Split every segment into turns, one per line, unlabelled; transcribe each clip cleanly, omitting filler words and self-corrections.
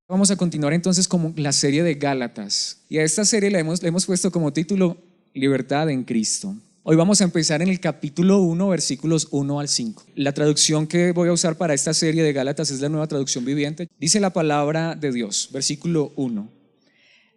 Vamos a continuar entonces con la serie de Gálatas, y a esta serie le hemos puesto como título Libertad en Cristo. Hoy vamos a empezar en el capítulo 1, versículos 1 al 5. La traducción que voy a usar para esta serie de Gálatas es la Nueva Traducción Viviente. Dice la palabra de Dios, versículo 1.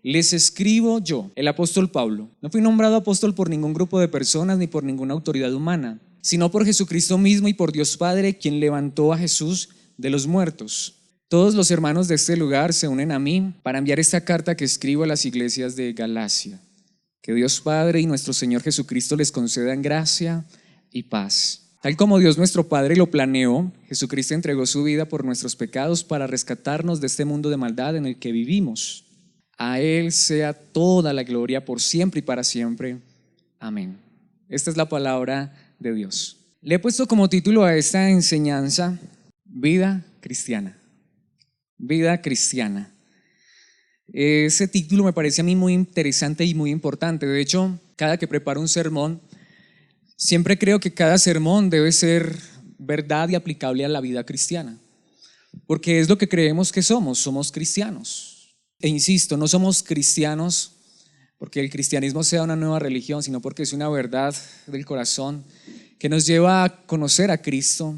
Les escribo yo, el apóstol Pablo. No fui nombrado apóstol por ningún grupo de personas ni por ninguna autoridad humana, sino por Jesucristo mismo y por Dios Padre, quien levantó a Jesús de los muertos. Todos los hermanos de este lugar se unen a mí para enviar esta carta que escribo a las iglesias de Galacia. Que Dios Padre y nuestro Señor Jesucristo les concedan gracia y paz. Tal como Dios nuestro Padre lo planeó, Jesucristo entregó su vida por nuestros pecados para rescatarnos de este mundo de maldad en el que vivimos. A Él sea toda la gloria por siempre y para siempre. Amén. Esta es la palabra de Dios. Le he puesto como título a esta enseñanza, Vida Cristiana. Vida cristiana. Ese título me parece a mí muy interesante y muy importante. De hecho, cada que preparo un sermón, siempre creo que cada sermón debe ser verdad y aplicable a la vida cristiana, porque es lo que creemos que somos cristianos. E insisto, no somos cristianos porque el cristianismo sea una nueva religión, sino porque es una verdad del corazón que nos lleva a conocer a Cristo,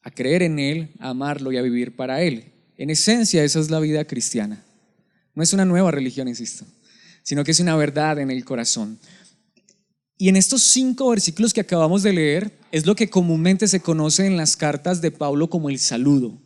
a creer en Él, a amarlo y a vivir para Él. En esencia, esa es la vida cristiana. No es una nueva religión, insisto, sino que es una verdad en el corazón. Y en estos 5 versículos que acabamos de leer, es lo que comúnmente se conoce en las cartas de Pablo como el saludo.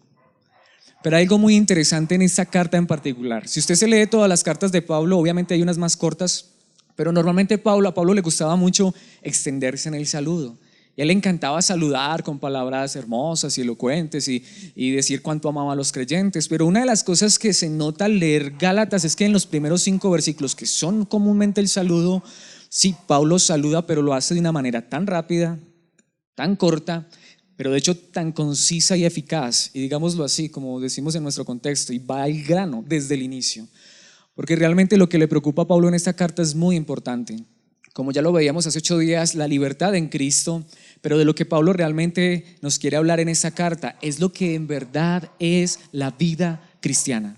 Pero hay algo muy interesante en esta carta en particular. Si usted se lee todas las cartas de Pablo, obviamente hay unas más cortas, pero normalmente a Pablo le gustaba mucho extenderse en el saludo. Y a él le encantaba saludar con palabras hermosas y elocuentes y decir cuánto amaba a los creyentes. Pero una de las cosas que se nota al leer Gálatas es que en los primeros 5 versículos, que son comúnmente el saludo, sí, Pablo saluda, pero lo hace de una manera tan rápida, tan corta, pero de hecho tan concisa y eficaz, y digámoslo así, como decimos en nuestro contexto, y va al grano desde el inicio. Porque realmente lo que le preocupa a Pablo en esta carta es muy importante. Como ya lo veíamos hace 8 días, la libertad en Cristo, pero de lo que Pablo realmente nos quiere hablar en esta carta es lo que en verdad es la vida cristiana.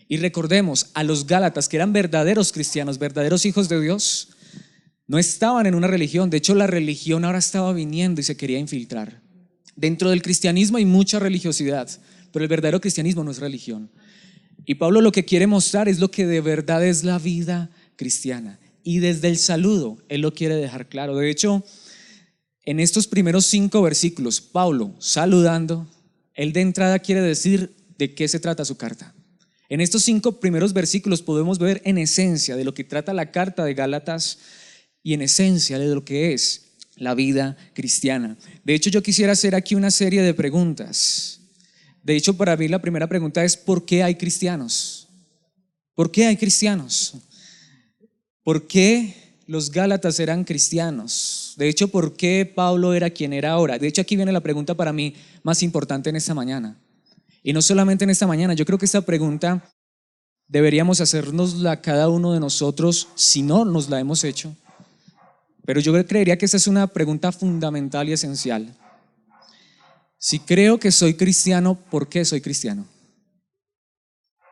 Y recordemos, a los Gálatas, que eran verdaderos cristianos, verdaderos hijos de Dios, no estaban en una religión. De hecho, la religión ahora estaba viniendo y se quería infiltrar. Dentro del cristianismo hay mucha religiosidad, pero el verdadero cristianismo no es religión. Y Pablo lo que quiere mostrar es lo que de verdad es la vida cristiana. Y desde el saludo, él lo quiere dejar claro. De hecho, en estos primeros 5 versículos, Pablo saludando, él de entrada quiere decir de qué se trata su carta. En estos 5 primeros versículos podemos ver en esencia de lo que trata la carta de Gálatas y en esencia de lo que es la vida cristiana. De hecho, yo quisiera hacer aquí una serie de preguntas. De hecho, para mí la primera pregunta es: ¿por qué hay cristianos? ¿Por qué hay cristianos? ¿Por qué los Gálatas eran cristianos? De hecho, ¿por qué Pablo era quien era ahora? De hecho, aquí viene la pregunta para mí más importante en esta mañana. Y no solamente en esta mañana, yo creo que esta pregunta deberíamos hacérnosla cada uno de nosotros si no nos la hemos hecho. Pero yo creería que esa es una pregunta fundamental y esencial. Si creo que soy cristiano, ¿por qué soy cristiano?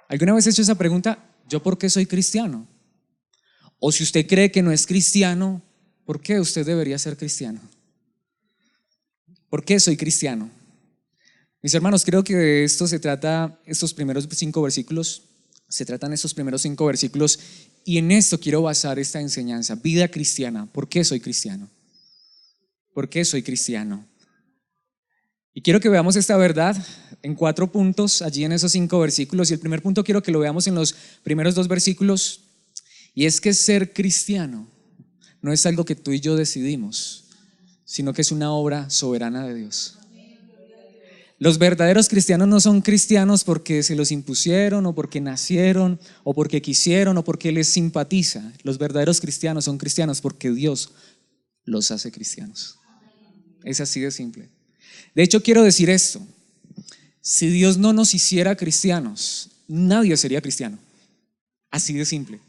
¿Alguna vez he hecho esa pregunta? ¿Yo por qué soy cristiano? O si usted cree que no es cristiano, ¿por qué usted debería ser cristiano? ¿Por qué soy cristiano? Mis hermanos, creo que de esto se trata estos primeros 5 versículos. Se tratan estos primeros 5 versículos y en esto quiero basar esta enseñanza. Vida cristiana. ¿Por qué soy cristiano? ¿Por qué soy cristiano? Y quiero que veamos esta verdad en 4 puntos allí en esos 5 versículos. Y el primer punto quiero que lo veamos en los primeros 2 versículos. Y es que ser cristiano no es algo que tú y yo decidimos, sino que es una obra soberana de Dios. Los verdaderos cristianos no son cristianos porque se los impusieron o porque nacieron o porque quisieron o porque les simpatiza. Los verdaderos cristianos son cristianos porque Dios los hace cristianos. Es así de simple. De hecho, quiero decir esto: si Dios no nos hiciera cristianos, nadie sería cristiano. Así de simple.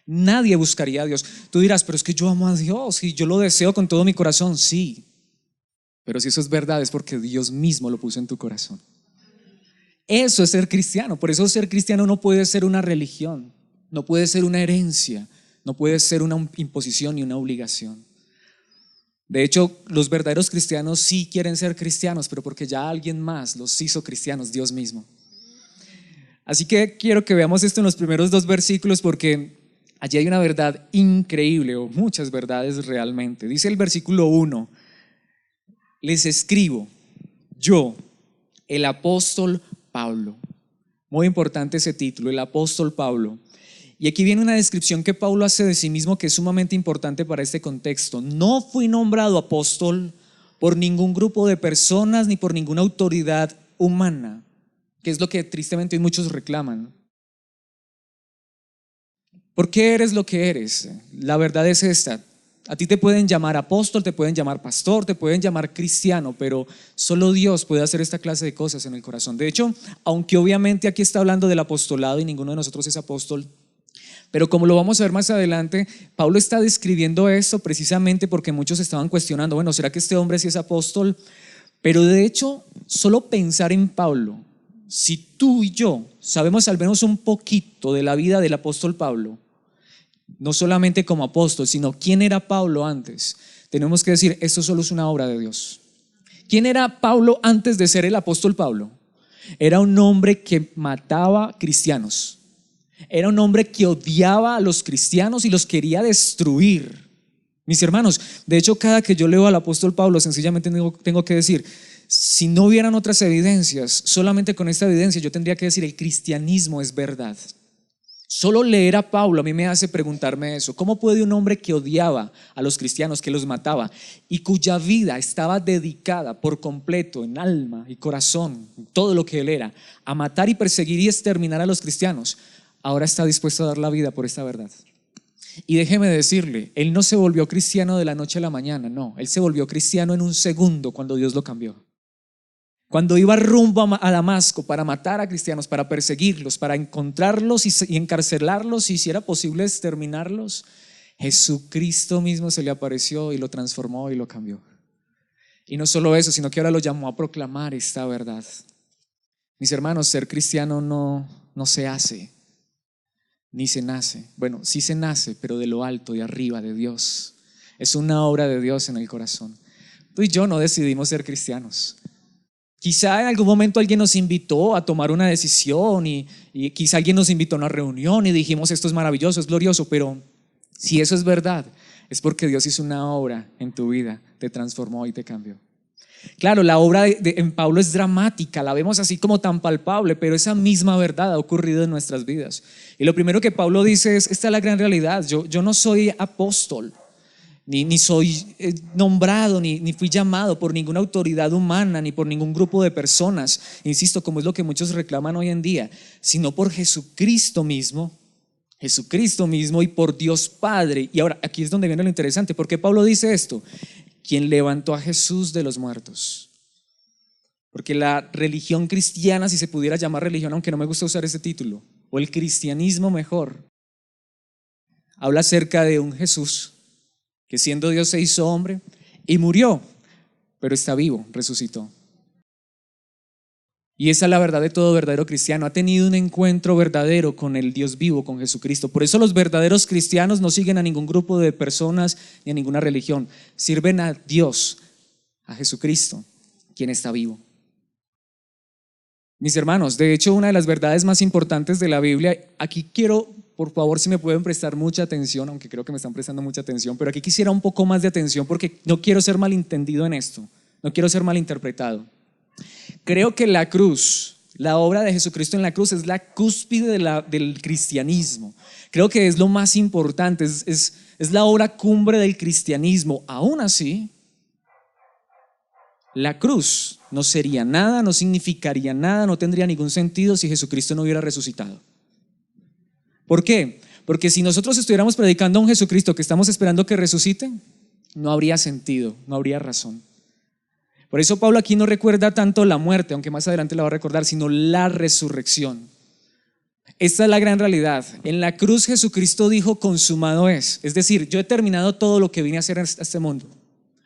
Nadie buscaría a Dios. Tú dirás: pero es que yo amo a Dios y yo lo deseo con todo mi corazón. Sí, Pero si eso es verdad es porque Dios mismo lo puso en tu corazón. Eso es ser cristiano. Por eso ser cristiano no puede ser una religión, no puede ser una herencia, no puede ser una imposición ni una obligación. De hecho, los verdaderos cristianos sí quieren ser cristianos, pero porque ya alguien más los hizo cristianos, Dios mismo. Así que quiero que veamos esto en los primeros 2 versículos, porque allí hay una verdad increíble, o muchas verdades realmente. Dice el versículo 1: les escribo, yo, el apóstol Pablo. Muy importante ese título, el apóstol Pablo. Y aquí viene una descripción que Pablo hace de sí mismo que es sumamente importante para este contexto. No fui nombrado apóstol por ningún grupo de personas ni por ninguna autoridad humana, que es lo que tristemente muchos reclaman. ¿Por qué eres lo que eres? La verdad es esta: a ti te pueden llamar apóstol, te pueden llamar pastor, te pueden llamar cristiano, pero solo Dios puede hacer esta clase de cosas en el corazón. De hecho, aunque obviamente aquí está hablando del apostolado y ninguno de nosotros es apóstol, pero como lo vamos a ver más adelante, Pablo está describiendo esto precisamente porque muchos estaban cuestionando, bueno, ¿será que este hombre sí es apóstol? Pero de hecho, solo pensar en Pablo, si tú y yo sabemos al menos un poquito de la vida del apóstol Pablo, no solamente como apóstol, sino quién era Pablo antes, tenemos que decir, esto solo es una obra de Dios. ¿Quién era Pablo antes de ser el apóstol Pablo? Era un hombre que mataba cristianos. Era un hombre que odiaba a los cristianos y los quería destruir. Mis hermanos, de hecho, cada que yo leo al apóstol Pablo, sencillamente tengo que decir, si no hubieran otras evidencias, solamente con esta evidencia yo tendría que decir, el cristianismo es verdad. Solo leer a Pablo a mí me hace preguntarme eso. ¿Cómo puede un hombre que odiaba a los cristianos, que los mataba y cuya vida estaba dedicada por completo en alma y corazón, todo lo que él era, a matar y perseguir y exterminar a los cristianos, ahora está dispuesto a dar la vida por esta verdad? Y déjeme decirle, él no se volvió cristiano de la noche a la mañana, no, él se volvió cristiano en un segundo cuando Dios lo cambió. Cuando iba rumbo a Damasco para matar a cristianos, para perseguirlos, para encontrarlos y encarcelarlos y si era posible exterminarlos, Jesucristo mismo se le apareció y lo transformó y lo cambió. Y no solo eso, sino que ahora lo llamó a proclamar esta verdad. Mis hermanos, ser cristiano no se hace, ni se nace. Bueno, sí se nace, pero de lo alto, de arriba, de Dios. Es una obra de Dios en el corazón. Tú y yo no decidimos ser cristianos. Quizá en algún momento alguien nos invitó a tomar una decisión y quizá alguien nos invitó a una reunión y dijimos esto es maravilloso, es glorioso, pero si eso es verdad, es porque Dios hizo una obra en tu vida, te transformó y te cambió. Claro, la obra en Pablo es dramática, la vemos así como tan palpable, pero esa misma verdad ha ocurrido en nuestras vidas. Y lo primero que Pablo dice es, esta es la gran realidad, yo no soy apóstol, ni soy nombrado, ni fui llamado por ninguna autoridad humana, ni por ningún grupo de personas, insisto, como es lo que muchos reclaman hoy en día, sino por Jesucristo mismo y por Dios Padre. Y ahora, aquí es donde viene lo interesante. ¿Por qué Pablo dice esto? Quien levantó a Jesús de los muertos. Porque la religión cristiana, si se pudiera llamar religión, aunque no me gusta usar ese título, o el cristianismo mejor, habla acerca de un Jesús que siendo Dios se hizo hombre y murió, pero está vivo, resucitó. Y esa es la verdad de todo verdadero cristiano. Ha tenido un encuentro verdadero con el Dios vivo, con Jesucristo. Por eso los verdaderos cristianos no siguen a ningún grupo de personas ni a ninguna religión. Sirven a Dios, a Jesucristo, quien está vivo. Mis hermanos, de hecho, una de las verdades más importantes de la Biblia, aquí quiero, por favor, si me pueden prestar mucha atención, aunque creo que me están prestando mucha atención, pero aquí quisiera un poco más de atención porque no quiero ser malentendido en esto, no quiero ser malinterpretado. Creo que la cruz, la obra de Jesucristo en la cruz es la cúspide del cristianismo. Creo que es lo más importante, es la obra cumbre del cristianismo. Aún así, la cruz no sería nada, no significaría nada, no tendría ningún sentido si Jesucristo no hubiera resucitado. ¿Por qué? Porque si nosotros estuviéramos predicando a un Jesucristo que estamos esperando que resucite, no habría sentido, no habría razón. Por eso Pablo aquí no recuerda tanto la muerte, aunque más adelante la va a recordar, sino la resurrección. Esta es la gran realidad. En la cruz Jesucristo dijo consumado es decir, yo he terminado todo lo que vine a hacer a este mundo.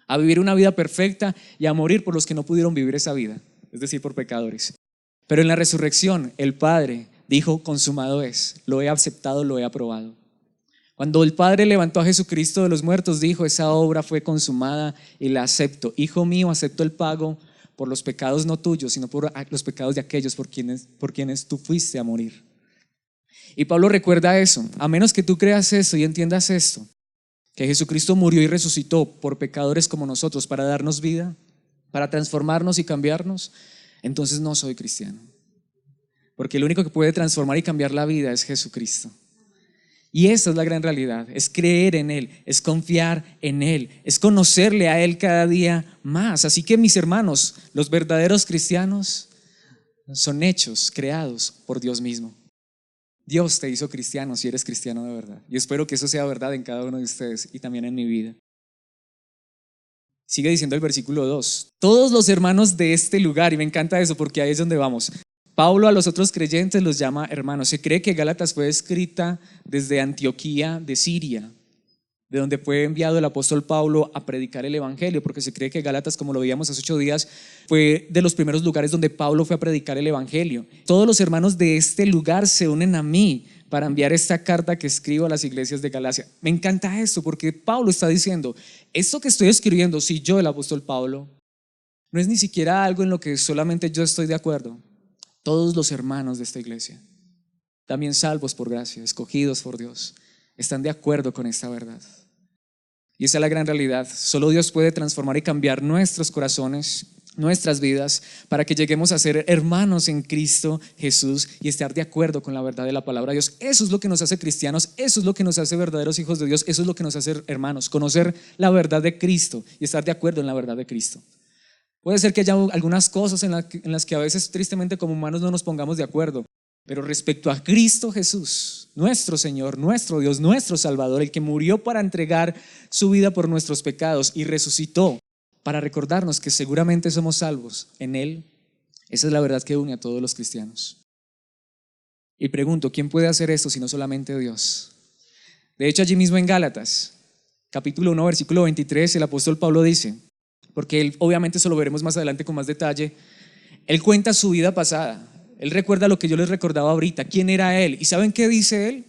a vivir una vida perfecta y a morir por los que no pudieron vivir esa vida, es decir, por pecadores. Pero en la resurrección el Padre dijo: consumado es, lo he aceptado, lo he aprobado. Cuando el Padre levantó a Jesucristo de los muertos, dijo: esa obra fue consumada y la acepto. Hijo mío, acepto el pago por los pecados no tuyos, sino por los pecados de aquellos por quienes tú fuiste a morir. Y Pablo recuerda eso. A menos que tú creas esto y entiendas esto, que Jesucristo murió y resucitó por pecadores como nosotros para darnos vida, para transformarnos y cambiarnos, entonces no soy cristiano. Porque el único que puede transformar y cambiar la vida es Jesucristo. Y esa es la gran realidad, es creer en Él, es confiar en Él, es conocerle a Él cada día más. Así que, mis hermanos, los verdaderos cristianos son hechos, creados por Dios mismo. Dios te hizo cristiano si eres cristiano de verdad. Y espero que eso sea verdad en cada uno de ustedes y también en mi vida. Sigue diciendo el versículo 2: todos los hermanos de este lugar, y me encanta eso porque ahí es donde vamos. Pablo a los otros creyentes los llama hermanos. Se cree que Gálatas fue escrita desde Antioquía de Siria, de donde fue enviado el apóstol Pablo a predicar el evangelio, porque se cree que Gálatas, como lo veíamos hace 8 días, fue de los primeros lugares donde Pablo fue a predicar el evangelio. Todos los hermanos de este lugar se unen a mí para enviar esta carta que escribo a las iglesias de Galacia. Me encanta esto porque Pablo está diciendo: esto que estoy escribiendo, si yo, el apóstol Pablo, no es ni siquiera algo en lo que solamente yo estoy de acuerdo. Todos los hermanos de esta iglesia, también salvos por gracia, escogidos por Dios, están de acuerdo con esta verdad. Y esa es la gran realidad. Solo Dios puede transformar y cambiar nuestros corazones, nuestras vidas, para que lleguemos a ser hermanos en Cristo Jesús y estar de acuerdo con la verdad de la palabra de Dios. Eso es lo que nos hace cristianos, eso es lo que nos hace verdaderos hijos de Dios, eso es lo que nos hace hermanos, conocer la verdad de Cristo y estar de acuerdo en la verdad de Cristo. Puede ser que haya algunas cosas en las que a veces tristemente como humanos no nos pongamos de acuerdo, pero respecto a Cristo Jesús, nuestro Señor, nuestro Dios, nuestro Salvador, el que murió para entregar su vida por nuestros pecados y resucitó para recordarnos que seguramente somos salvos en Él, esa es la verdad que une a todos los cristianos. Y pregunto, ¿quién puede hacer esto si no solamente Dios? De hecho, allí mismo en Gálatas, capítulo 1, versículo 23, el apóstol Pablo dice, porque él, obviamente eso lo veremos más adelante con más detalle, él cuenta su vida pasada, él recuerda lo que yo les recordaba ahorita, quién era él. ¿Y saben qué dice él?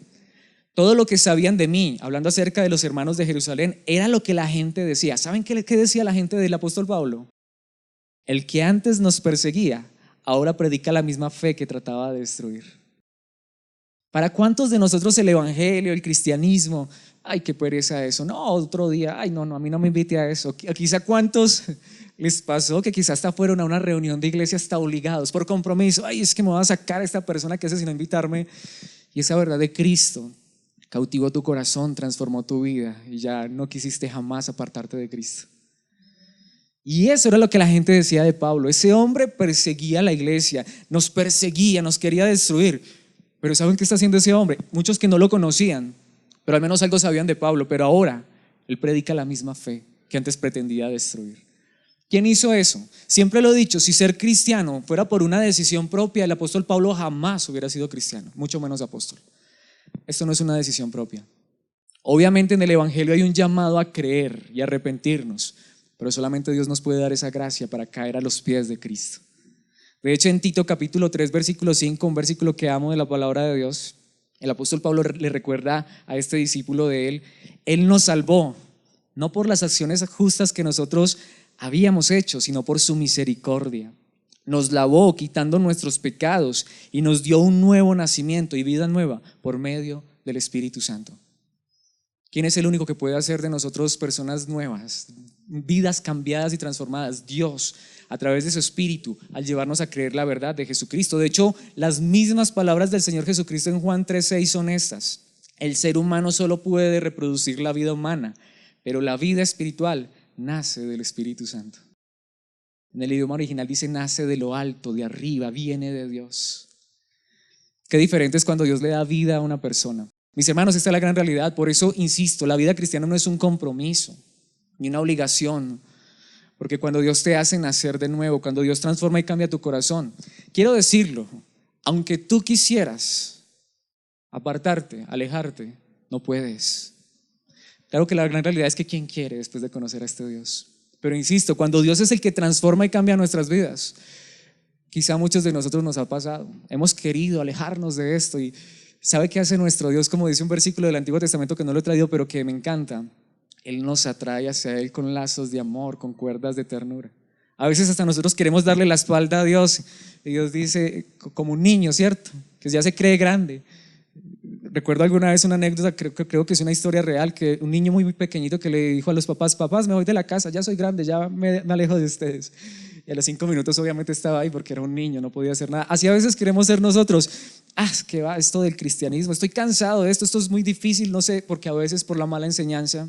Todo lo que sabían de mí, hablando acerca de los hermanos de Jerusalén, era lo que la gente decía. ¿Saben qué decía la gente del apóstol Pablo? El que antes nos perseguía, ahora predica la misma fe que trataba de destruir. ¿Para cuántos de nosotros el evangelio, el cristianismo, ay, qué pereza eso, no, otro día, ay, no, a mí no me invite a eso? Quizá cuántos les pasó que quizás hasta fueron a una reunión de iglesia hasta obligados por compromiso, ay, es que me va a sacar a esta persona que hace sino invitarme, y esa verdad de Cristo cautivó tu corazón, transformó tu vida y ya no quisiste jamás apartarte de Cristo. Y eso era lo que la gente decía de Pablo. Ese hombre perseguía a la iglesia, nos perseguía, nos quería destruir. Pero ¿saben qué está haciendo ese hombre? Muchos que no lo conocían, pero al menos algo sabían de Pablo, pero ahora él predica la misma fe que antes pretendía destruir. ¿Quién hizo eso? Siempre lo he dicho, si ser cristiano fuera por una decisión propia, el apóstol Pablo jamás hubiera sido cristiano, mucho menos apóstol. Esto no es una decisión propia. Obviamente en el evangelio hay un llamado a creer y arrepentirnos, pero solamente Dios nos puede dar esa gracia para caer a los pies de Cristo. De hecho, en Tito capítulo 3 versículo 5, un versículo que amo de la palabra de Dios, el apóstol Pablo le recuerda a este discípulo de él nos salvó, no por las acciones justas que nosotros habíamos hecho, sino por su misericordia. Nos lavó quitando nuestros pecados y nos dio un nuevo nacimiento y vida nueva por medio del Espíritu Santo. ¿Quién es el único que puede hacer de nosotros personas nuevas, vidas cambiadas y transformadas? Dios, a través de su Espíritu, al llevarnos a creer la verdad de Jesucristo. De hecho, las mismas palabras del Señor Jesucristo en Juan 3:6 son estas: el ser humano solo puede reproducir la vida humana, pero la vida espiritual nace del Espíritu Santo. En el idioma original dice nace de lo alto, de arriba, viene de Dios. Qué diferente es cuando Dios le da vida a una persona. Mis hermanos, esta es la gran realidad. Por eso insisto, la vida cristiana no es un compromiso ni una obligación, porque cuando Dios te hace nacer de nuevo, cuando Dios transforma y cambia tu corazón, quiero decirlo, aunque tú quisieras apartarte, alejarte, no puedes. Claro que la gran realidad es que ¿quién quiere después de conocer a este Dios? Pero insisto, cuando Dios es el que transforma y cambia nuestras vidas, quizá a muchos de nosotros nos ha pasado, hemos querido alejarnos de esto y ¿sabe qué hace nuestro Dios? Como dice un versículo del Antiguo Testamento que no lo he traído, pero que me encanta. Él nos atrae hacia Él con lazos de amor, con cuerdas de ternura. A veces hasta nosotros queremos darle la espalda a Dios y Dios dice, como un niño, ¿cierto? Que ya se cree grande. Recuerdo alguna vez una anécdota, creo que es una historia real, que un niño muy pequeñito que le dijo a los papás, papás, me voy de la casa, ya soy grande, ya me alejo de ustedes. Y a los 5 minutos obviamente estaba ahí porque era un niño, no podía hacer nada. Así a veces queremos ser nosotros. ¿Qué va esto del cristianismo? Estoy cansado de esto es muy difícil, no sé, porque a veces por la mala enseñanza.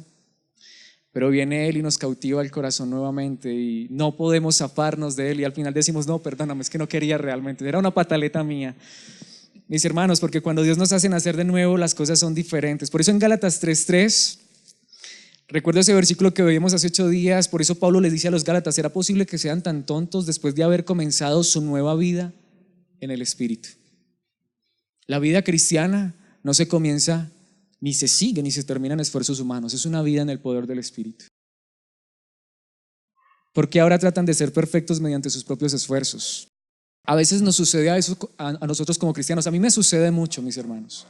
Pero viene Él y nos cautiva el corazón nuevamente y no podemos zafarnos de Él y al final decimos, no, perdóname, es que no quería realmente, era una pataleta mía. Mis hermanos, porque cuando Dios nos hace nacer de nuevo, las cosas son diferentes. Por eso en Gálatas 3:3, recuerdo ese versículo que veíamos hace 8 días, por eso Pablo les dice a los Gálatas, ¿será posible que sean tan tontos después de haber comenzado su nueva vida en el Espíritu? La vida cristiana no se comienza, ni se sigue, ni se termina en esfuerzos humanos, es una vida en el poder del Espíritu. ¿Por qué ahora tratan de ser perfectos mediante sus propios esfuerzos? A veces nos sucede a eso a nosotros como cristianos. A mí me sucede mucho, mis hermanos.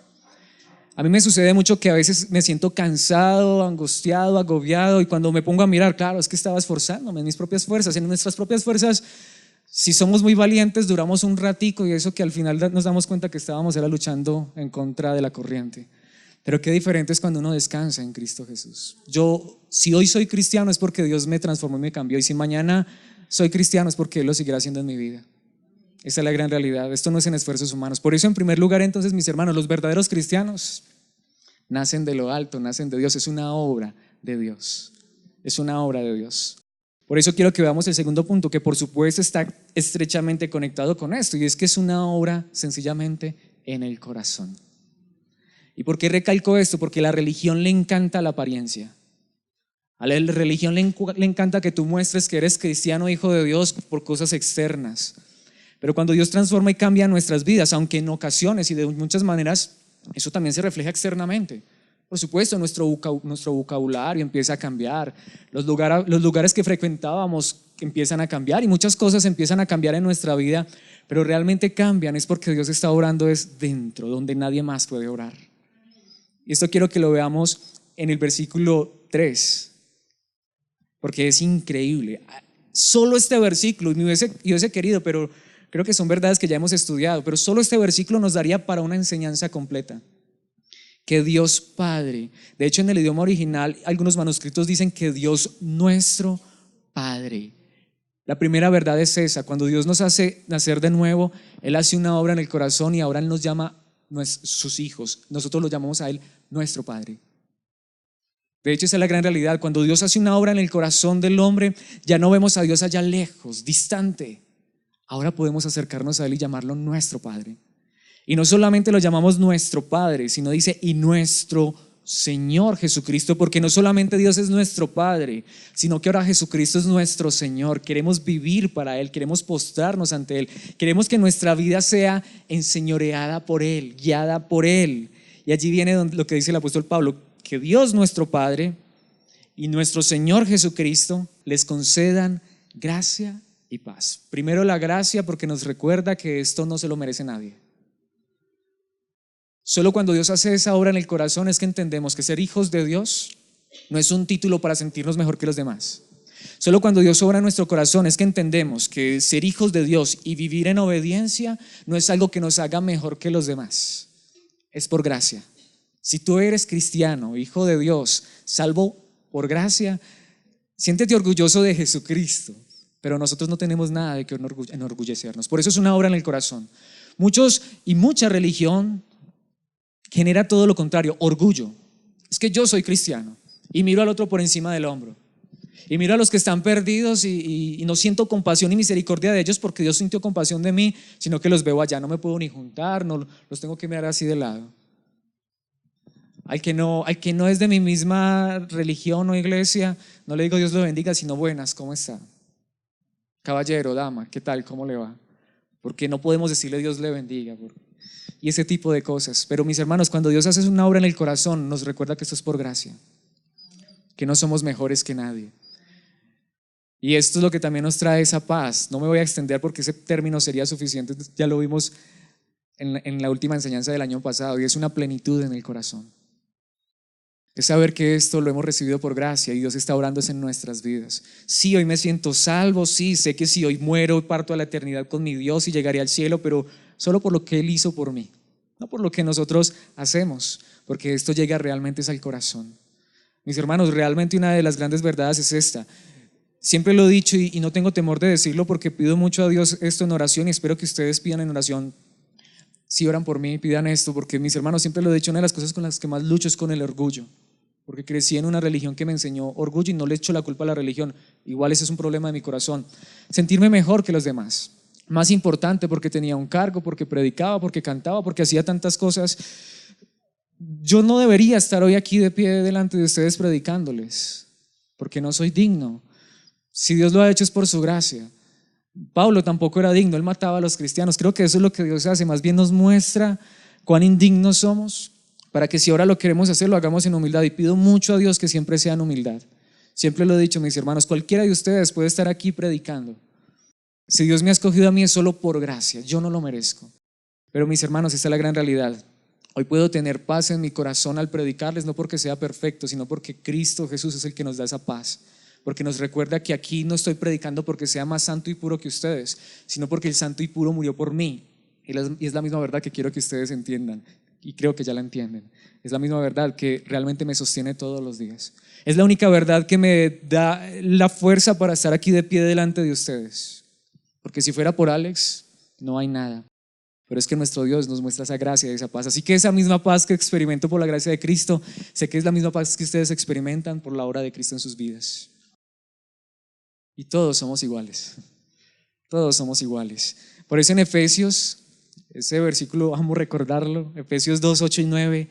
A mí me sucede mucho que a veces me siento cansado, angustiado, agobiado y cuando me pongo a mirar, claro, es que estaba esforzándome en mis propias fuerzas. En nuestras propias fuerzas, si somos muy valientes, duramos un ratico y eso que al final nos damos cuenta que estábamos era luchando en contra de la corriente. Pero qué diferente es cuando uno descansa en Cristo Jesús. Si hoy soy cristiano es porque Dios me transformó y me cambió y si mañana soy cristiano es porque Él lo seguirá haciendo en mi vida. Esa es la gran realidad, esto no es en esfuerzos humanos. Por eso en primer lugar entonces, mis hermanos, los verdaderos cristianos nacen de lo alto, nacen de Dios, es una obra de Dios, es una obra de Dios. Por eso quiero que veamos el segundo punto, que por supuesto está estrechamente conectado con esto, y es que es una obra sencillamente en el corazón. ¿Y por qué recalco esto? Porque a la religión le encanta la apariencia. A la religión le encanta que tú muestres que eres cristiano, hijo de Dios, por cosas externas. Pero cuando Dios transforma y cambia nuestras vidas, aunque en ocasiones y de muchas maneras, eso también se refleja externamente. Por supuesto, nuestro vocabulario empieza a cambiar, los lugares que frecuentábamos empiezan a cambiar y muchas cosas empiezan a cambiar en nuestra vida, pero realmente cambian es porque Dios está obrando es dentro, donde nadie más puede orar. Y esto quiero que lo veamos en el versículo 3, porque es increíble. Solo este versículo, y me hubiese querido, pero creo que son verdades que ya hemos estudiado, pero solo este versículo nos daría para una enseñanza completa. Que Dios Padre, de hecho en el idioma original algunos manuscritos dicen que Dios nuestro Padre. La primera verdad es esa, cuando Dios nos hace nacer de nuevo, Él hace una obra en el corazón y ahora Él nos llama sus hijos, nosotros lo llamamos a Él nuestro Padre. De hecho esa es la gran realidad, cuando Dios hace una obra en el corazón del hombre, ya no vemos a Dios allá lejos, distante. Ahora podemos acercarnos a Él y llamarlo nuestro Padre. Y no solamente lo llamamos nuestro Padre, sino dice y nuestro Señor Jesucristo, porque no solamente Dios es nuestro Padre, sino que ahora Jesucristo es nuestro Señor. Queremos vivir para Él, queremos postrarnos ante Él, queremos que nuestra vida sea enseñoreada por Él, guiada por Él. Y allí viene lo que dice el apóstol Pablo, que Dios nuestro Padre y nuestro Señor Jesucristo les concedan gracia y paz. Primero la gracia porque nos recuerda que esto no se lo merece nadie. Solo cuando Dios hace esa obra en el corazón es que entendemos que ser hijos de Dios no es un título para sentirnos mejor que los demás. Solo cuando Dios obra en nuestro corazón es que entendemos que ser hijos de Dios y vivir en obediencia no es algo que nos haga mejor que los demás. Es por gracia. Si tú eres cristiano, hijo de Dios, salvo por gracia, siéntete orgulloso de Jesucristo. Pero nosotros no tenemos nada de que enorgullecernos. Por eso es una obra en el corazón. Mucha religión genera todo lo contrario, orgullo. Es que yo soy cristiano y miro al otro por encima del hombro. Y miro a los que están perdidos y no siento compasión y misericordia de ellos porque Dios sintió compasión de mí, sino que los veo allá, no me puedo ni juntar, no, los tengo que mirar así de lado. Al que no es de mi misma religión o iglesia, no le digo Dios lo bendiga, sino buenas, ¿cómo está? Caballero, dama, ¿qué tal? ¿Cómo le va? Porque no podemos decirle Dios le bendiga y ese tipo de cosas. Pero mis hermanos, cuando Dios hace una obra en el corazón, nos recuerda que esto es por gracia, que no somos mejores que nadie. Y esto es lo que también nos trae esa paz. No me voy a extender porque ese término sería suficiente, ya lo vimos en la última enseñanza del año pasado, y es una plenitud en el corazón. Es saber que esto lo hemos recibido por gracia y Dios está obrando en nuestras vidas. Sí, hoy me siento salvo, sí, sé que si hoy muero parto a la eternidad con mi Dios y llegaré al cielo, pero solo por lo que Él hizo por mí, no por lo que nosotros hacemos, porque esto llega realmente al corazón. Mis hermanos, realmente una de las grandes verdades es esta. Siempre lo he dicho y no tengo temor de decirlo porque pido mucho a Dios esto en oración y espero que ustedes pidan en oración. Si oran por mí, pidan esto, porque mis hermanos, siempre lo he dicho, una de las cosas con las que más lucho es con el orgullo, porque crecí en una religión que me enseñó orgullo y no le echo la culpa a la religión, igual ese es un problema de mi corazón. Sentirme mejor que los demás, más importante porque tenía un cargo, porque predicaba, porque cantaba, porque hacía tantas cosas. Yo no debería estar hoy aquí de pie delante de ustedes predicándoles, porque no soy digno. Si Dios lo ha hecho es por su gracia. Pablo tampoco era digno, él mataba a los cristianos. Creo que eso es lo que Dios hace, más bien nos muestra cuán indignos somos, para que si ahora lo queremos hacer, lo hagamos en humildad. Y pido mucho a Dios que siempre sea en humildad. Siempre lo he dicho, mis hermanos, cualquiera de ustedes puede estar aquí predicando. Si Dios me ha escogido a mí es solo por gracia, yo no lo merezco. Pero mis hermanos, esta es la gran realidad. Hoy puedo tener paz en mi corazón al predicarles, no porque sea perfecto, sino porque Cristo Jesús es el que nos da esa paz. Porque nos recuerda que aquí no estoy predicando porque sea más santo y puro que ustedes, sino porque el santo y puro murió por mí. Y es la misma verdad que quiero que ustedes entiendan, y creo que ya la entienden. Es la misma verdad que realmente me sostiene todos los días. Es la única verdad que me da la fuerza para estar aquí de pie delante de ustedes. Porque si fuera por Alex, no hay nada. Pero es que nuestro Dios nos muestra esa gracia y esa paz. Así que esa misma paz que experimento por la gracia de Cristo, sé que es la misma paz que ustedes experimentan por la obra de Cristo en sus vidas. Y todos somos iguales. Todos somos iguales. Por eso en Efesios, ese versículo, vamos a recordarlo, Efesios 2, 8 y 9,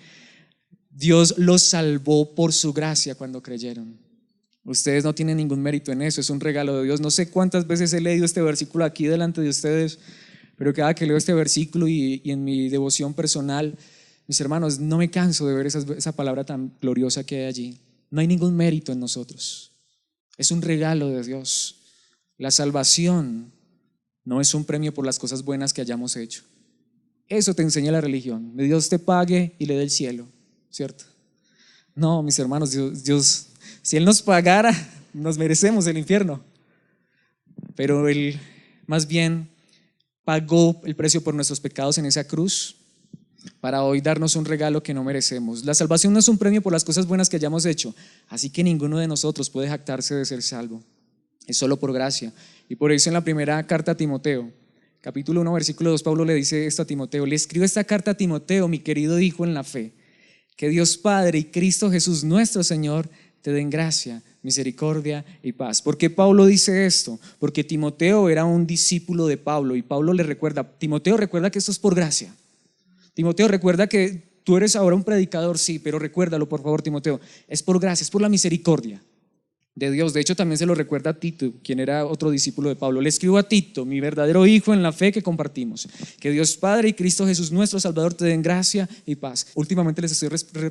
Dios los salvó por su gracia cuando creyeron. Ustedes no tienen ningún mérito en eso, es un regalo de Dios. No sé cuántas veces he leído este versículo aquí delante de ustedes, pero cada que leo este versículo y en mi devoción personal, mis hermanos, no me canso de ver esa palabra tan gloriosa que hay allí. No hay ningún mérito en nosotros, es un regalo de Dios. La salvación no es un premio por las cosas buenas que hayamos hecho. Eso te enseña la religión, de Dios te pague y le dé el cielo, ¿cierto? No, mis hermanos, Dios, si Él nos pagara, nos merecemos el infierno, pero Él más bien pagó el precio por nuestros pecados en esa cruz para hoy darnos un regalo que no merecemos. La salvación no es un premio por las cosas buenas que hayamos hecho, así que ninguno de nosotros puede jactarse de ser salvo, es solo por gracia. Y por eso en la primera carta a Timoteo, capítulo 1, versículo 2, Pablo le dice esto a Timoteo: le escribo esta carta a Timoteo, mi querido hijo en la fe, que Dios Padre y Cristo Jesús nuestro Señor te den gracia, misericordia y paz. ¿Por qué Pablo dice esto? Porque Timoteo era un discípulo de Pablo y Pablo le recuerda, Timoteo, recuerda que esto es por gracia. Timoteo, recuerda que tú eres ahora un predicador, sí, pero recuérdalo por favor, Timoteo, es por gracia, es por la misericordia de Dios. De hecho también se lo recuerda a Tito, quien era otro discípulo de Pablo. Le escribo a Tito, mi verdadero hijo en la fe que compartimos, que Dios Padre y Cristo Jesús nuestro Salvador te den gracia y paz. Últimamente les estoy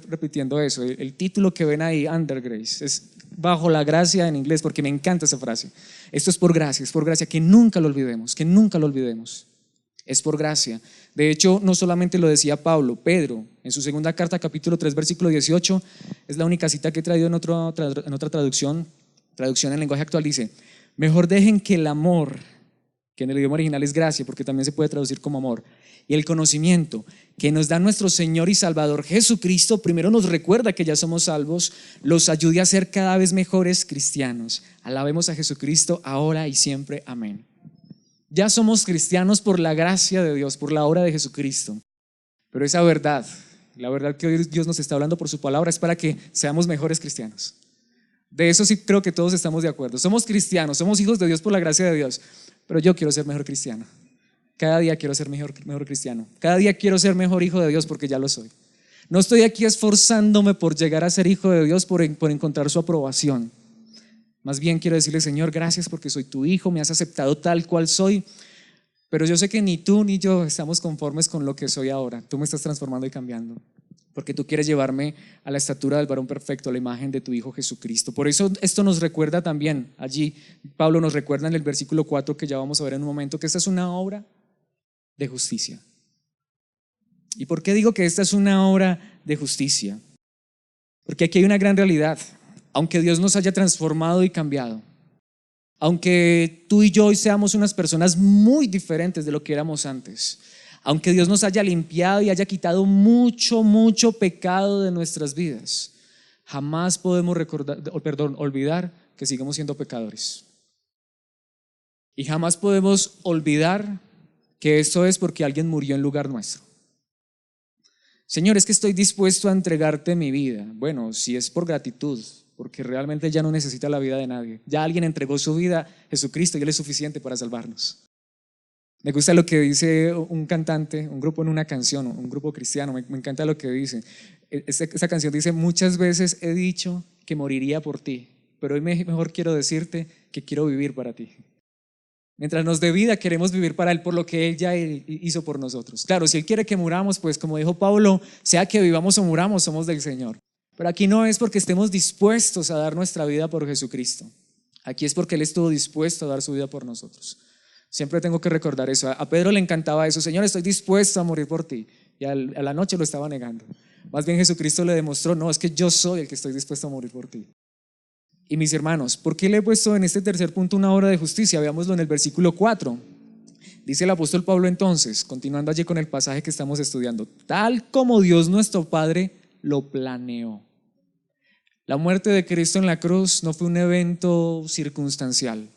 repitiendo eso, el título que ven ahí, Under Grace, es bajo la gracia en inglés, porque me encanta esa frase. Esto es por gracia, que nunca lo olvidemos, que nunca lo olvidemos. Es por gracia. De hecho, no solamente lo decía Pablo, Pedro, en su segunda carta, capítulo 3, versículo 18, es la única cita que he traído en otra traducción en lenguaje actual, dice: mejor dejen que el amor, que en el idioma original es gracia, porque también se puede traducir como amor, y el conocimiento que nos da nuestro Señor y Salvador Jesucristo, primero nos recuerda que ya somos salvos, los ayude a ser cada vez mejores cristianos. Alabemos a Jesucristo ahora y siempre, amén. Ya somos cristianos por la gracia de Dios, por la obra de Jesucristo. Pero esa verdad, la verdad que hoy Dios nos está hablando por su palabra, es para que seamos mejores cristianos. De eso sí creo que todos estamos de acuerdo. Somos cristianos, somos hijos de Dios por la gracia de Dios, pero yo quiero ser mejor cristiano. Cada día quiero ser mejor cristiano. Cada día quiero ser mejor hijo de Dios porque ya lo soy. No estoy aquí esforzándome por llegar a ser hijo de Dios por encontrar su aprobación. Más bien quiero decirle: Señor, gracias porque soy tu hijo, me has aceptado tal cual soy, pero yo sé que ni tú ni yo estamos conformes con lo que soy ahora. Tú me estás transformando y cambiando. porque tú quieres llevarme a la estatura del varón perfecto, a la imagen de tu Hijo Jesucristo. Por eso esto nos recuerda también, allí Pablo nos recuerda en el versículo 4 que ya vamos a ver en un momento, que esta es una obra de justicia. ¿Y por qué digo que esta es una obra de justicia? Porque aquí hay una gran realidad. Aunque Dios nos haya transformado y cambiado, aunque tú y yo hoy seamos unas personas muy diferentes de lo que éramos antes, aunque Dios nos haya limpiado y haya quitado mucho, mucho pecado de nuestras vidas, jamás podemos olvidar que seguimos siendo pecadores. Y jamás podemos olvidar que esto es porque alguien murió en lugar nuestro. Señor, es que estoy dispuesto a entregarte mi vida. Bueno, si es por gratitud, porque realmente ya no necesita la vida de nadie. Ya alguien entregó su vida a Jesucristo y Él es suficiente para salvarnos. Me gusta lo que dice un cantante, un grupo en una canción, un grupo cristiano, me encanta lo que dice. Esa canción dice: muchas veces he dicho que moriría por ti, pero hoy mejor quiero decirte que quiero vivir para ti. Mientras nos dé vida, queremos vivir para Él por lo que Él ya hizo por nosotros. Claro, si Él quiere que muramos, pues como dijo Pablo, sea que vivamos o muramos, somos del Señor. Pero aquí no es porque estemos dispuestos a dar nuestra vida por Jesucristo. Aquí es porque Él estuvo dispuesto a dar su vida por nosotros. Siempre tengo que recordar eso. A Pedro le encantaba eso: Señor, estoy dispuesto a morir por ti. Y a la noche lo estaba negando. Más bien Jesucristo le demostró: no, es que yo soy el que estoy dispuesto a morir por ti. Y mis hermanos, ¿por qué le he puesto en este tercer punto una obra de justicia? Veámoslo en el versículo 4. Dice el apóstol Pablo entonces, continuando allí con el pasaje que estamos estudiando: tal como Dios nuestro Padre lo planeó. La muerte de Cristo en la cruz no fue un evento circunstancial.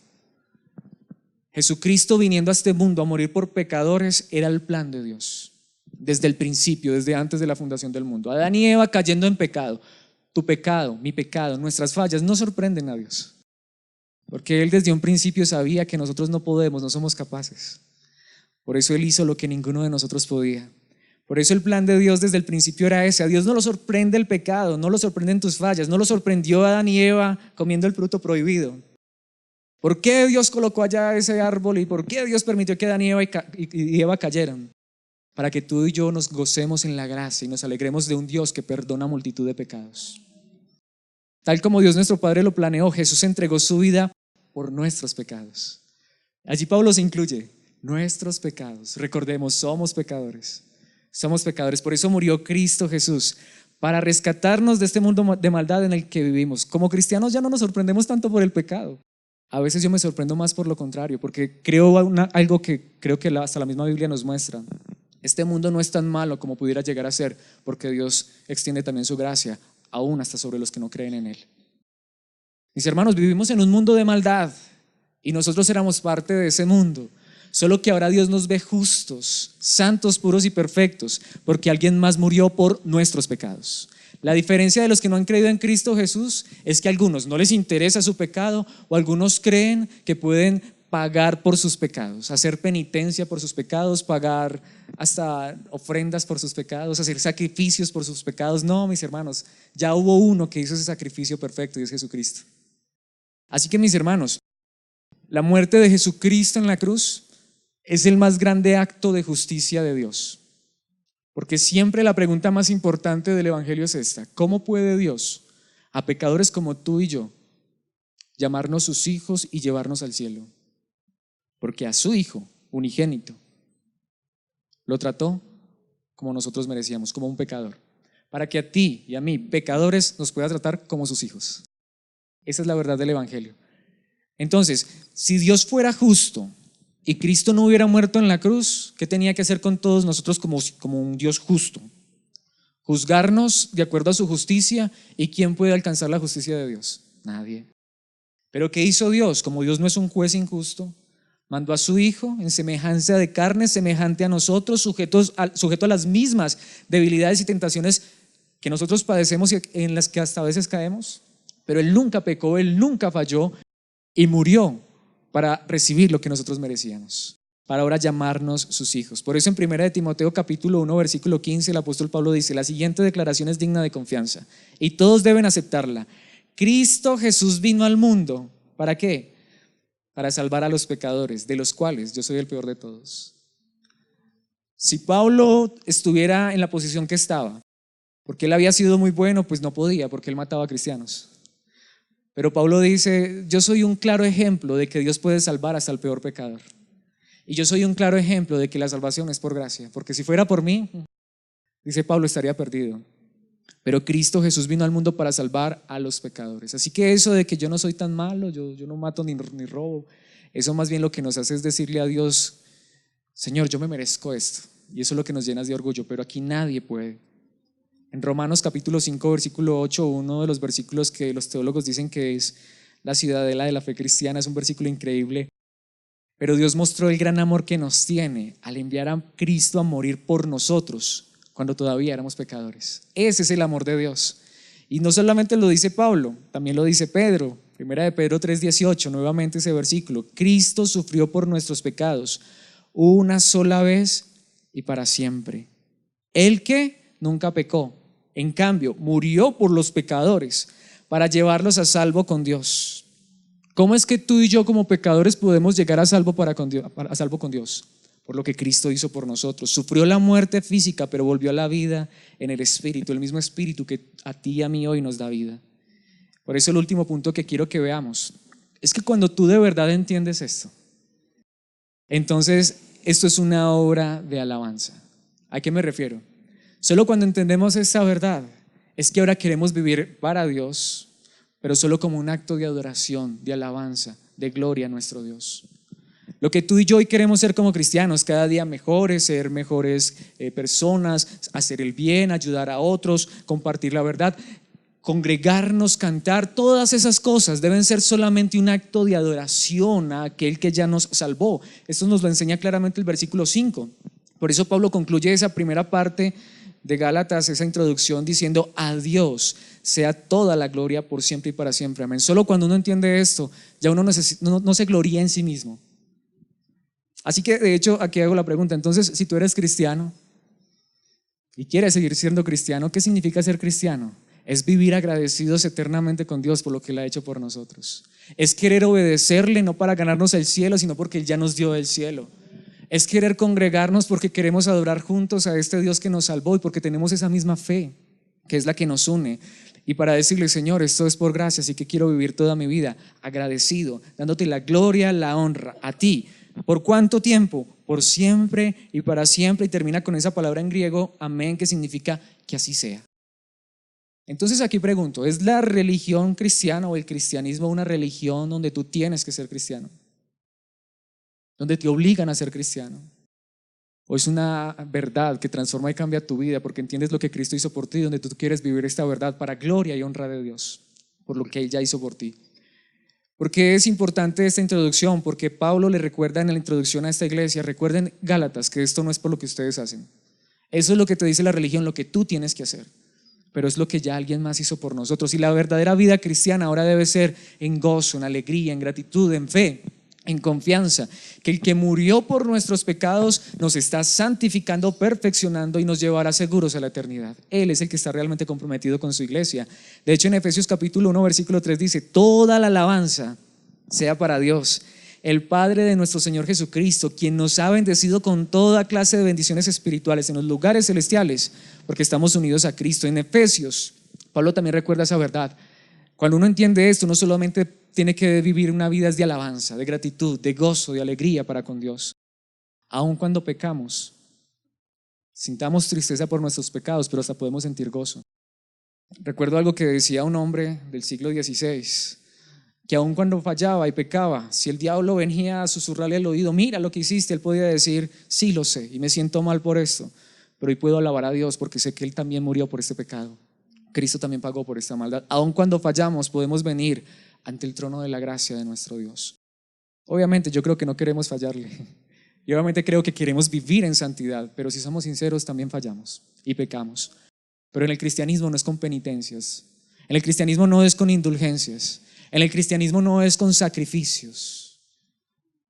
Jesucristo viniendo a este mundo a morir por pecadores era el plan de Dios. Desde el principio, desde antes de la fundación del mundo. Adán y Eva cayendo en pecado. Tu pecado, mi pecado, nuestras fallas no sorprenden a Dios. Porque Él desde un principio sabía que nosotros no podemos, no somos capaces. Por eso Él hizo lo que ninguno de nosotros podía. Por eso el plan de Dios desde el principio era ese. A Dios no lo sorprende el pecado, no lo sorprenden tus fallas, no lo sorprendió a Adán y Eva comiendo el fruto prohibido. ¿Por qué Dios colocó allá ese árbol y por qué Dios permitió que Adán y Eva cayeran? Para que tú y yo nos gocemos en la gracia y nos alegremos de un Dios que perdona multitud de pecados. Tal como Dios nuestro Padre lo planeó, Jesús entregó su vida por nuestros pecados. Allí Pablo se incluye: nuestros pecados. Recordemos, somos pecadores. Somos pecadores, por eso murió Cristo Jesús, para rescatarnos de este mundo de maldad en el que vivimos. Como cristianos ya no nos sorprendemos tanto por el pecado. A veces yo me sorprendo más por lo contrario, porque creo algo que creo que hasta la misma Biblia nos muestra. Este mundo no es tan malo como pudiera llegar a ser, porque Dios extiende también su gracia, aún hasta sobre los que no creen en Él. Mis hermanos, vivimos en un mundo de maldad y nosotros éramos parte de ese mundo. Solo que ahora Dios nos ve justos, santos, puros y perfectos, porque alguien más murió por nuestros pecados. La diferencia de los que no han creído en Cristo Jesús es que a algunos no les interesa su pecado, o algunos creen que pueden pagar por sus pecados, hacer penitencia por sus pecados, pagar hasta ofrendas por sus pecados, hacer sacrificios por sus pecados. No, mis hermanos, ya hubo uno que hizo ese sacrificio perfecto y es Jesucristo. Así que, mis hermanos, la muerte de Jesucristo en la cruz es el más grande acto de justicia de Dios. Porque siempre la pregunta más importante del Evangelio es esta: ¿cómo puede Dios a pecadores como tú y yo llamarnos sus hijos y llevarnos al cielo? Porque a su Hijo unigénito lo trató como nosotros merecíamos, como un pecador, para que a ti y a mí, pecadores, nos pueda tratar como sus hijos. Esa es la verdad del Evangelio. Entonces, si Dios fuera justo y Cristo no hubiera muerto en la cruz, ¿qué tenía que hacer con todos nosotros como un Dios justo? Juzgarnos de acuerdo a su justicia. ¿Y quién puede alcanzar la justicia de Dios? Nadie. Pero ¿qué hizo Dios? Como Dios no es un juez injusto, mandó a su Hijo en semejanza de carne, semejante a nosotros, sujeto a las mismas debilidades y tentaciones que nosotros padecemos y en las que hasta a veces caemos. Pero Él nunca pecó, Él nunca falló y murió para recibir lo que nosotros merecíamos, para ahora llamarnos sus hijos. Por eso en 1 de Timoteo capítulo 1 versículo 15 el apóstol Pablo dice: la siguiente declaración es digna de confianza y todos deben aceptarla. Cristo Jesús vino al mundo, ¿para qué? Para salvar a los pecadores, de los cuales yo soy el peor de todos. Si Pablo estuviera en la posición que estaba, Porque él había sido muy bueno, pues no podía, porque él mataba a cristianos. Pero Pablo dice, yo soy un claro ejemplo de que Dios puede salvar hasta el peor pecador. Y yo soy un claro ejemplo de que la salvación es por gracia, porque si fuera por mí, dice Pablo, estaría perdido. Pero Cristo Jesús vino al mundo para salvar a los pecadores. Así que eso de que yo no soy tan malo, yo no mato ni robo, eso más bien lo que nos hace es decirle a Dios, Señor, yo me merezco esto. Y eso es lo que nos llena de orgullo, pero aquí nadie puede. En Romanos capítulo 5, versículo 8, uno de los versículos que los teólogos dicen que es la ciudadela de la fe cristiana, es un versículo increíble. Pero Dios mostró el gran amor que nos tiene al enviar a Cristo a morir por nosotros cuando todavía éramos pecadores. Ese es el amor de Dios. Y no solamente lo dice Pablo, también lo dice Pedro. Primera de Pedro 3:18, nuevamente ese versículo. Cristo sufrió por nuestros pecados una sola vez y para siempre. El que nunca pecó, en cambio, murió por los pecadores para llevarlos a salvo con Dios. ¿Cómo es que tú y yo como pecadores podemos llegar a salvo con Dios? Por lo que Cristo hizo por nosotros. Sufrió la muerte física, pero volvió a la vida en el Espíritu, el mismo Espíritu que a ti y a mí hoy nos da vida. Por eso el último punto que quiero que veamos es que cuando tú de verdad entiendes esto, entonces esto es una obra de alabanza. ¿A qué me refiero? Solo cuando entendemos esta verdad es que ahora queremos vivir para Dios, pero solo como un acto de adoración, de alabanza, de gloria a nuestro Dios. Lo que tú y yo hoy queremos ser como cristianos, cada día mejores, ser mejores personas, hacer el bien, ayudar a otros, compartir la verdad, congregarnos, cantar, todas esas cosas deben ser solamente un acto de adoración a aquel que ya nos salvó. Esto nos lo enseña claramente el versículo 5. Por eso Pablo concluye esa primera parte de Gálatas, esa introducción, diciendo: a Dios sea toda la gloria por siempre y para siempre, amén. Solo cuando uno entiende esto, ya uno no se gloría en sí mismo. Así que de hecho aquí hago la pregunta, entonces, si tú eres cristiano y quieres seguir siendo cristiano, ¿qué significa ser cristiano? Es vivir agradecidos eternamente con Dios por lo que Él ha hecho por nosotros. Es querer obedecerle no para ganarnos el cielo, sino porque Él ya nos dio el cielo. Es querer congregarnos porque queremos adorar juntos a este Dios que nos salvó y porque tenemos esa misma fe que es la que nos une. Y para decirle: Señor, esto es por gracia, así que quiero vivir toda mi vida agradecido, dándote la gloria, la honra a ti. ¿Por cuánto tiempo? Por siempre y para siempre. Y termina con esa palabra en griego, amén, que significa que así sea. Entonces aquí pregunto, ¿es la religión cristiana o el cristianismo una religión donde tú tienes que ser cristiano? ¿Donde te obligan a ser cristiano? ¿O es una verdad que transforma y cambia tu vida porque entiendes lo que Cristo hizo por ti, donde tú quieres vivir esta verdad para gloria y honra de Dios por lo que Él ya hizo por ti? ¿Por qué es importante esta introducción? Porque Pablo le recuerda en la introducción a esta iglesia: recuerden, Gálatas, que esto no es por lo que ustedes hacen. Eso es lo que te dice la religión, lo que tú tienes que hacer, pero es lo que ya alguien más hizo por nosotros. Y la verdadera vida cristiana ahora debe ser en gozo, en alegría, en gratitud, en fe, en confianza, que el que murió por nuestros pecados nos está santificando, perfeccionando y nos llevará seguros a la eternidad. Él es el que está realmente comprometido con su iglesia. De hecho, en Efesios capítulo 1 versículo 3 dice: toda la alabanza sea para Dios, el Padre de nuestro Señor Jesucristo, quien nos ha bendecido con toda clase de bendiciones espirituales en los lugares celestiales, porque estamos unidos a Cristo. En Efesios, Pablo también recuerda esa verdad. Cuando uno entiende esto, no solamente tiene que vivir una vida de alabanza, de gratitud, de gozo, de alegría para con Dios. Aun cuando pecamos, sintamos tristeza por nuestros pecados, pero hasta podemos sentir gozo. Recuerdo algo que decía un hombre del siglo XVI, que aun cuando fallaba y pecaba, si el diablo venía a susurrarle al oído: mira lo que hiciste, él podía decir: sí, lo sé y me siento mal por esto, pero hoy puedo alabar a Dios porque sé que Él también murió por este pecado. Cristo también pagó por esta maldad. Aun cuando fallamos, podemos venir ante el trono de la gracia de nuestro Dios. Obviamente yo creo que no queremos fallarle, y obviamente creo que queremos vivir en santidad, pero si somos sinceros también fallamos y pecamos. Pero en el cristianismo no es con penitencias, en el cristianismo no es con indulgencias, en el cristianismo no es con sacrificios,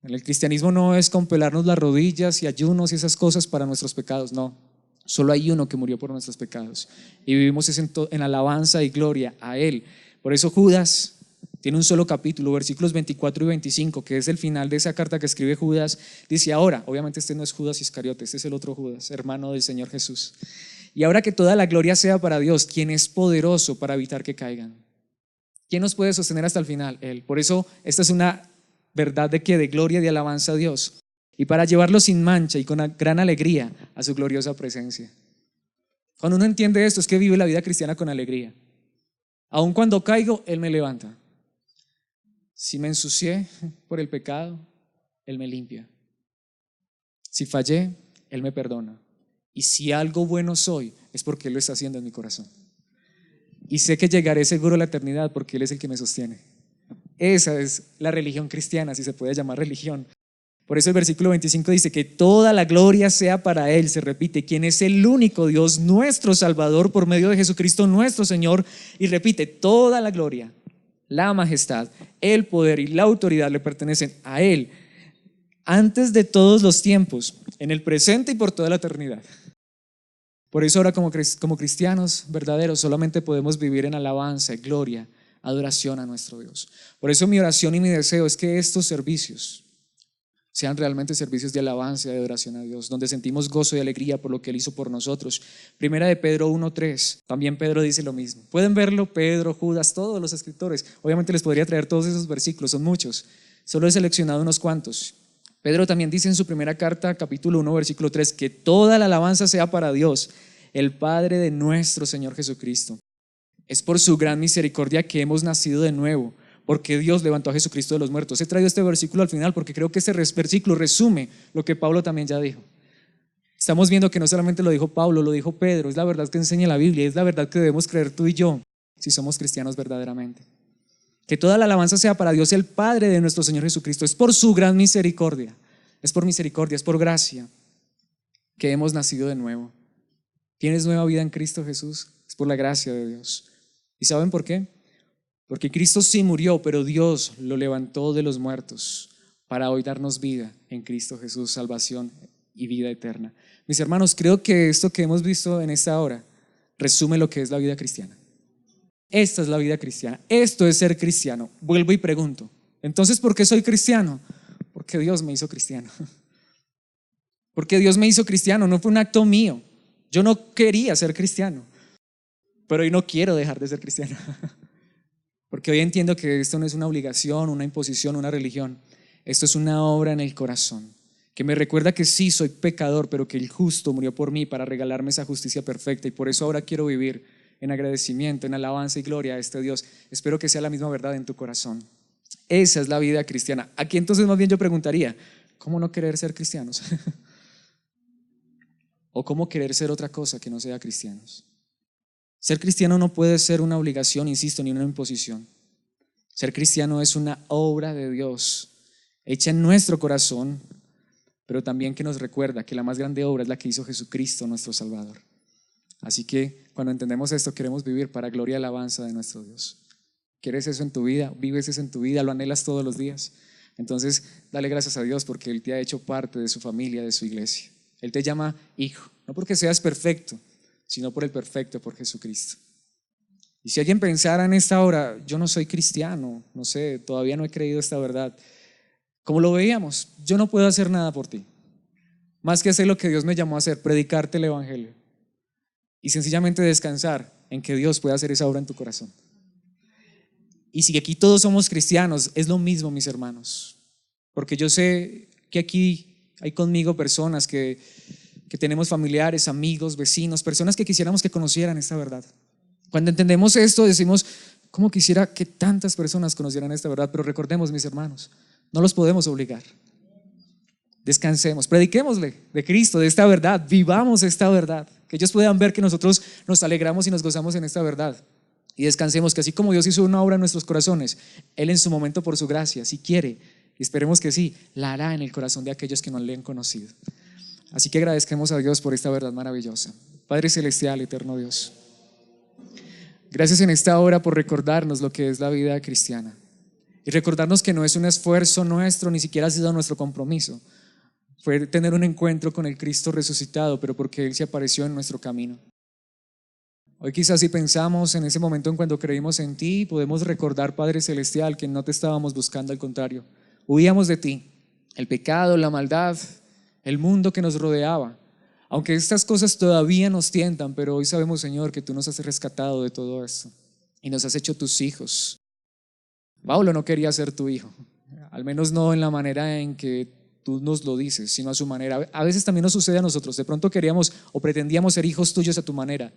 en el cristianismo no es con pelarnos las rodillas y ayunos y esas cosas para nuestros pecados. No, solo hay uno que murió por nuestros pecados y vivimos en alabanza y gloria a Él. Por eso Judas tiene un solo capítulo, versículos 24 y 25, que es el final de esa carta que escribe Judas. Dice: ahora, obviamente este no es Judas Iscariote, este es el otro Judas, hermano del Señor Jesús. Y ahora que toda la gloria sea para Dios, quien es poderoso para evitar que caigan. ¿Quién nos puede sostener hasta el final? Él. Por eso esta es una verdad de que de gloria y de alabanza a Dios. Y para llevarlo sin mancha y con gran alegría a su gloriosa presencia. Cuando uno entiende esto, es que vive la vida cristiana con alegría. Aun cuando caigo, Él me levanta. Si me ensucié por el pecado, Él me limpia. Si fallé, Él me perdona. Y si algo bueno soy, es porque Él lo está haciendo en mi corazón. Y sé que llegaré seguro a la eternidad porque Él es el que me sostiene. Esa es la religión cristiana, si se puede llamar religión. Por eso el versículo 25 dice que toda la gloria sea para Él, se repite, quien es el único Dios, nuestro Salvador, por medio de Jesucristo nuestro Señor. Y repite, toda la gloria, la majestad, el poder y la autoridad le pertenecen a Él, antes de todos los tiempos, en el presente y por toda la eternidad. Por eso ahora como cristianos verdaderos solamente podemos vivir en alabanza, gloria, adoración a nuestro Dios. Por eso mi oración y mi deseo es que estos servicios sean realmente servicios de alabanza y de adoración a Dios, donde sentimos gozo y alegría por lo que Él hizo por nosotros. Primera de Pedro 1:3, también Pedro dice lo mismo. Pueden verlo, Pedro, Judas, todos los escritores. Obviamente les podría traer todos esos versículos, son muchos. Solo he seleccionado unos cuantos. Pedro también dice en su primera carta, capítulo 1, versículo 3, que toda la alabanza sea para Dios, el Padre de nuestro Señor Jesucristo. Es por su gran misericordia que hemos nacido de nuevo, porque Dios levantó a Jesucristo de los muertos. He traído este versículo al final porque creo que este versículo resume lo que Pablo también ya dijo. Estamos viendo que no solamente lo dijo Pablo, lo dijo Pedro, es la verdad que enseña la Biblia, es la verdad que debemos creer tú y yo, si somos cristianos verdaderamente. Que toda la alabanza sea para Dios, el Padre de nuestro Señor Jesucristo. Es por su gran misericordia, es por gracia que hemos nacido de nuevo. ¿Tienes nueva vida en Cristo Jesús? Es por la gracia de Dios. ¿Y saben por qué? Porque Cristo sí murió, pero Dios lo levantó de los muertos para hoy darnos vida en Cristo Jesús, salvación y vida eterna. Mis hermanos, creo que esto que hemos visto en esta hora resume lo que es la vida cristiana. Esta es la vida cristiana, esto es ser cristiano. Vuelvo y pregunto, entonces, ¿por qué soy cristiano? Porque Dios me hizo cristiano. Porque Dios me hizo cristiano, no fue un acto mío. Yo no quería ser cristiano, pero hoy no quiero dejar de ser cristiano. Porque hoy entiendo que esto no es una obligación, una imposición, una religión. Esto es una obra en el corazón que me recuerda que sí soy pecador, pero que el justo murió por mí para regalarme esa justicia perfecta, y por eso ahora quiero vivir en agradecimiento, en alabanza y gloria a este Dios. Espero que sea la misma verdad en tu corazón. Esa es la vida cristiana. Aquí entonces más bien yo preguntaría, ¿cómo no querer ser cristianos? ¿O cómo querer ser otra cosa que no sea cristianos? Ser cristiano no puede ser una obligación, insisto, ni una imposición. Ser cristiano es una obra de Dios hecha en nuestro corazón, pero también que nos recuerda que la más grande obra es la que hizo Jesucristo, nuestro Salvador. Así que cuando entendemos esto, queremos vivir para gloria y alabanza de nuestro Dios. ¿Quieres eso en tu vida? ¿Vives eso en tu vida? ¿Lo anhelas todos los días? Entonces dale gracias a Dios porque Él te ha hecho parte de su familia, de su iglesia. Él te llama hijo, no porque seas perfecto, sino por el perfecto, por Jesucristo. Y si alguien pensara en esta hora, yo no soy cristiano, no sé, todavía no he creído esta verdad, como lo veíamos, yo no puedo hacer nada por ti, más que hacer lo que Dios me llamó a hacer, predicarte el evangelio y sencillamente descansar en que Dios pueda hacer esa obra en tu corazón. Y si aquí todos somos cristianos, es lo mismo, mis hermanos, porque yo sé que aquí hay conmigo personas que tenemos familiares, amigos, vecinos, personas que quisiéramos que conocieran esta verdad. Cuando entendemos esto decimos, ¿cómo quisiera que tantas personas conocieran esta verdad? Pero recordemos, mis hermanos, no los podemos obligar. Descansemos, prediquémosle de Cristo, de esta verdad, vivamos esta verdad, que ellos puedan ver que nosotros nos alegramos y nos gozamos en esta verdad. Y descansemos que así como Dios hizo una obra en nuestros corazones, Él en su momento por su gracia, si quiere, y esperemos que sí, la hará en el corazón de aquellos que no le han conocido. Así que agradezcamos a Dios por esta verdad maravillosa. Padre celestial, eterno Dios, gracias en esta hora por recordarnos lo que es la vida cristiana y recordarnos que no es un esfuerzo nuestro, ni siquiera ha sido nuestro compromiso. Fue tener un encuentro con el Cristo resucitado, pero porque Él se apareció en nuestro camino. Hoy quizás si pensamos en ese momento en cuando creímos en ti, podemos recordar, Padre celestial, que no te estábamos buscando, al contrario, huíamos de ti, el pecado, la maldad, el mundo que nos rodeaba. Aunque estas cosas todavía nos tientan, pero hoy sabemos, Señor, que tú nos has rescatado de todo esto y nos has hecho tus hijos. Pablo no quería ser tu hijo, al menos no en la manera en que tú nos lo dices, sino a su manera. A veces también nos sucede a nosotros, de pronto queríamos o pretendíamos ser hijos tuyos a tu manera,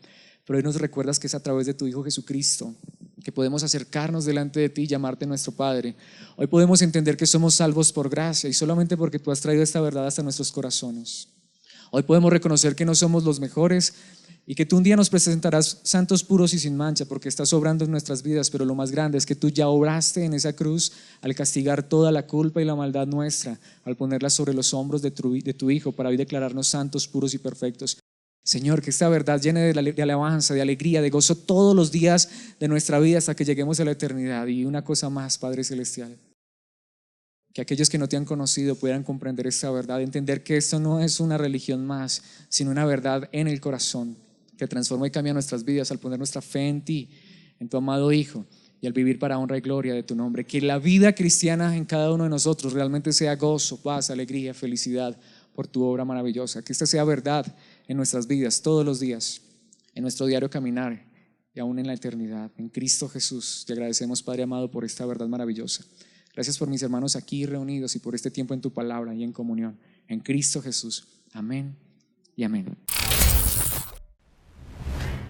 pero hoy nos recuerdas que es a través de tu Hijo Jesucristo que podemos acercarnos delante de ti y llamarte nuestro Padre. Hoy podemos entender que somos salvos por gracia y solamente porque tú has traído esta verdad hasta nuestros corazones. Hoy podemos reconocer que no somos los mejores y que tú un día nos presentarás santos, puros y sin mancha, porque estás obrando en nuestras vidas, pero lo más grande es que tú ya obraste en esa cruz al castigar toda la culpa y la maldad nuestra, al ponerla sobre los hombros de tu Hijo para hoy declararnos santos, puros y perfectos. Señor, que esta verdad llene de alabanza, de alegría, de gozo todos los días de nuestra vida hasta que lleguemos a la eternidad. Y una cosa más, Padre Celestial, que aquellos que no te han conocido puedan comprender esta verdad, entender que esto no es una religión más, sino una verdad en el corazón que transforma y cambia nuestras vidas al poner nuestra fe en ti, en tu amado Hijo, y al vivir para honra y gloria de tu nombre. Que la vida cristiana en cada uno de nosotros realmente sea gozo, paz, alegría, felicidad por tu obra maravillosa. Que esta sea verdad en nuestras vidas todos los días, en nuestro diario caminar y aún en la eternidad. En Cristo Jesús te agradecemos, Padre amado, por esta verdad maravillosa. Gracias por mis hermanos aquí reunidos y por este tiempo en tu palabra y en comunión. En Cristo Jesús. Amén y amén.